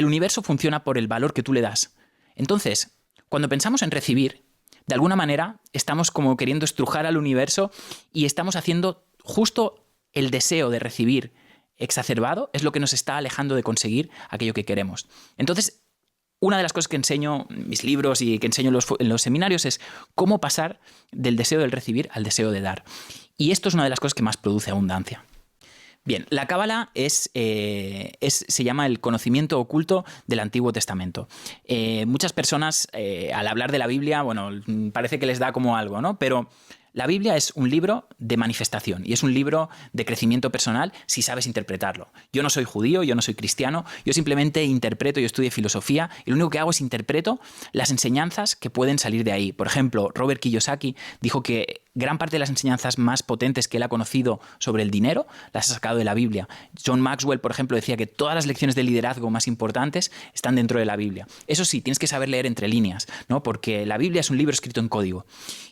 el universo funciona por el valor que tú le das. Entonces, cuando pensamos en recibir, de alguna manera estamos como queriendo estrujar al universo y estamos haciendo justo el deseo de recibir exacerbado, es lo que nos está alejando de conseguir aquello que queremos. Entonces, una de las cosas que enseño en mis libros y que enseño en los seminarios es cómo pasar del deseo del recibir al deseo de dar. Y esto es una de las cosas que más produce abundancia. Bien, la Cábala se llama el conocimiento oculto del Antiguo Testamento. Muchas personas, al hablar de la Biblia, bueno, parece que les da como algo, ¿no? Pero la Biblia es un libro de manifestación y es un libro de crecimiento personal si sabes interpretarlo. Yo no soy judío, yo no soy cristiano, yo simplemente interpreto, yo estudio filosofía y lo único que hago es interpreto las enseñanzas que pueden salir de ahí. Por ejemplo, Robert Kiyosaki dijo que gran parte de las enseñanzas más potentes que él ha conocido sobre el dinero las ha sacado de la Biblia. John Maxwell, por ejemplo, decía que todas las lecciones de liderazgo más importantes están dentro de la Biblia. Eso sí, tienes que saber leer entre líneas, ¿no? Porque la Biblia es un libro escrito en código.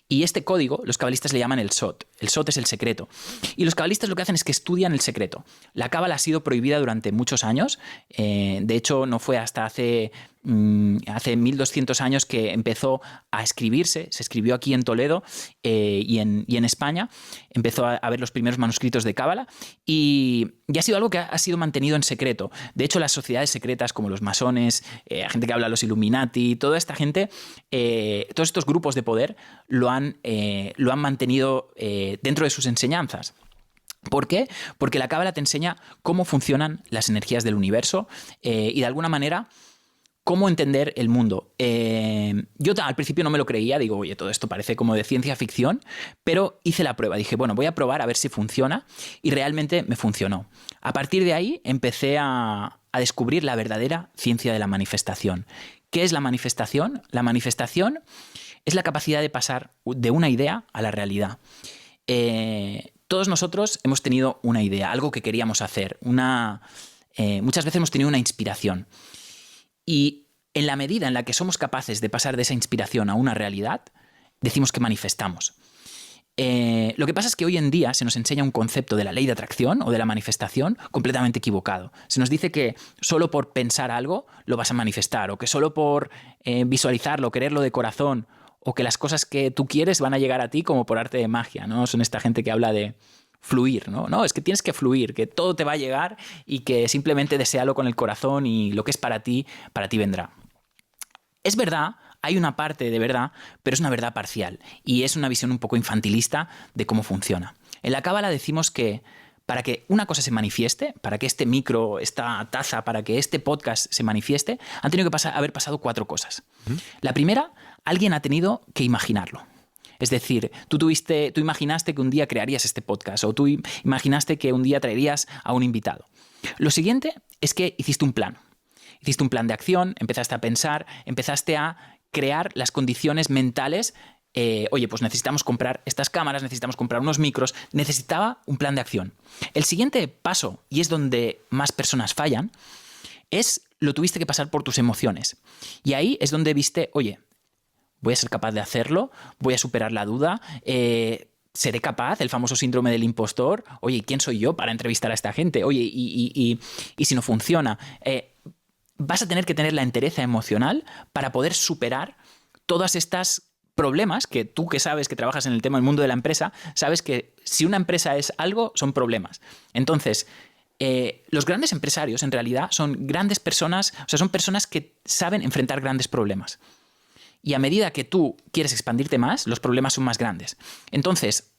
Y este código, los cabalistas le llaman el Sot. El Sot es el secreto. Y los cabalistas lo que hacen es que estudian el secreto. La cábala ha sido prohibida durante muchos años. De hecho, no fue hasta hace 1200 años que empezó a escribirse. Se escribió aquí en Toledo y en España. Empezó a haber los primeros manuscritos de cábala y ha sido algo que ha sido mantenido en secreto. De hecho, las sociedades secretas como los masones, gente que habla de los Illuminati, toda esta gente, todos estos grupos de poder lo han mantenido dentro de sus enseñanzas. ¿Por qué? Porque la cábala te enseña cómo funcionan las energías del universo y de alguna manera cómo entender el mundo. Yo al principio no me lo creía, digo, oye, todo esto parece como de ciencia ficción, pero hice la prueba. Dije, bueno, voy a probar a ver si funciona y realmente me funcionó. A partir de ahí empecé a descubrir la verdadera ciencia de la manifestación. ¿Qué es la manifestación? La manifestación es la capacidad de pasar de una idea a la realidad. Todos nosotros hemos tenido una idea, algo que queríamos hacer. Muchas veces hemos tenido una inspiración. Y en la medida en la que somos capaces de pasar de esa inspiración a una realidad, decimos que manifestamos. Lo que pasa es que hoy en día se nos enseña un concepto de la ley de atracción o de la manifestación completamente equivocado. Se nos dice que solo por pensar algo lo vas a manifestar, o que solo por visualizarlo, quererlo de corazón, o que las cosas que tú quieres van a llegar a ti como por arte de magia, ¿no? Son esta gente que habla de fluir, ¿no? No, es que tienes que fluir, que todo te va a llegar y que simplemente deséalo con el corazón y lo que es para ti vendrá. Es verdad, hay una parte de verdad, pero es una verdad parcial y es una visión un poco infantilista de cómo funciona. En la cábala decimos que para que una cosa se manifieste, para que este micro, esta taza, para que este podcast se manifieste, han tenido que haber pasado 4 cosas. La primera, alguien ha tenido que imaginarlo. Es decir, tú imaginaste que un día crearías este podcast o tú imaginaste que un día traerías a un invitado. Lo siguiente es que hiciste un plan. Hiciste un plan de acción, empezaste a pensar, empezaste a crear las condiciones mentales. Oye, pues necesitamos comprar estas cámaras, necesitamos comprar unos micros, necesitaba un plan de acción. El siguiente paso, y es donde más personas fallan, es lo tuviste que pasar por tus emociones. Y ahí es donde viste, oye, voy a ser capaz de hacerlo, voy a superar la duda, seré capaz, el famoso síndrome del impostor. Oye, ¿quién soy yo para entrevistar a esta gente? Oye, y si no funciona, vas a tener que tener la entereza emocional para poder superar todas estas problemas que tú, que sabes que trabajas en el tema del mundo de la empresa, sabes que si una empresa es algo, son problemas. Entonces, los grandes empresarios en realidad son grandes personas, o sea, son personas que saben enfrentar grandes problemas. Y a medida que tú quieres expandirte más, los problemas son más grandes. Entonces,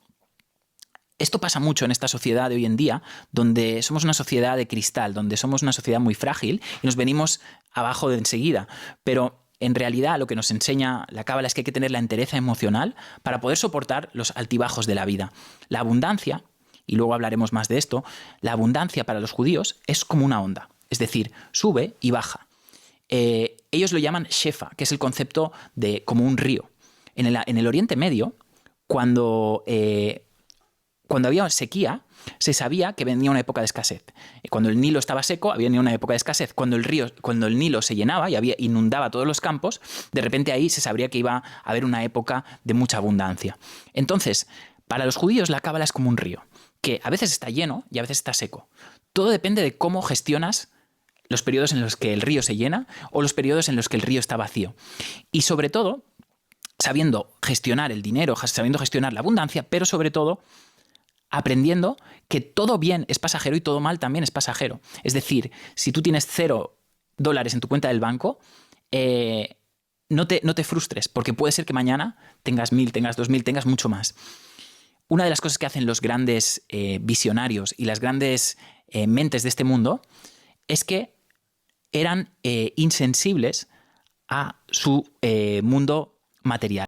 esto pasa mucho en esta sociedad de hoy en día, donde somos una sociedad de cristal, donde somos una sociedad muy frágil y nos venimos abajo de enseguida. Pero en realidad lo que nos enseña la cábala es que hay que tener la entereza emocional para poder soportar los altibajos de la vida. La abundancia, y luego hablaremos más de esto, la abundancia para los judíos es como una onda. Es decir, sube y baja. Ellos lo llaman shefa, que es el concepto de como un río. En el Oriente Medio, cuando había sequía, se sabía que venía una época de escasez. Cuando el Nilo estaba seco, había una época de escasez. Cuando el Nilo se llenaba y inundaba todos los campos, de repente ahí se sabría que iba a haber una época de mucha abundancia. Entonces, para los judíos la cábala es como un río, que a veces está lleno y a veces está seco. Todo depende de cómo gestionas los periodos en los que el río se llena o los periodos en los que el río está vacío. Y sobre todo, sabiendo gestionar el dinero, sabiendo gestionar la abundancia, pero sobre todo aprendiendo que todo bien es pasajero y todo mal también es pasajero. Es decir, si tú tienes $0 en tu cuenta del banco, no te frustres, porque puede ser que mañana tengas 1.000, tengas 2.000, tengas mucho más. Una de las cosas que hacen los grandes visionarios y las grandes mentes de este mundo es que eran insensibles a su mundo material.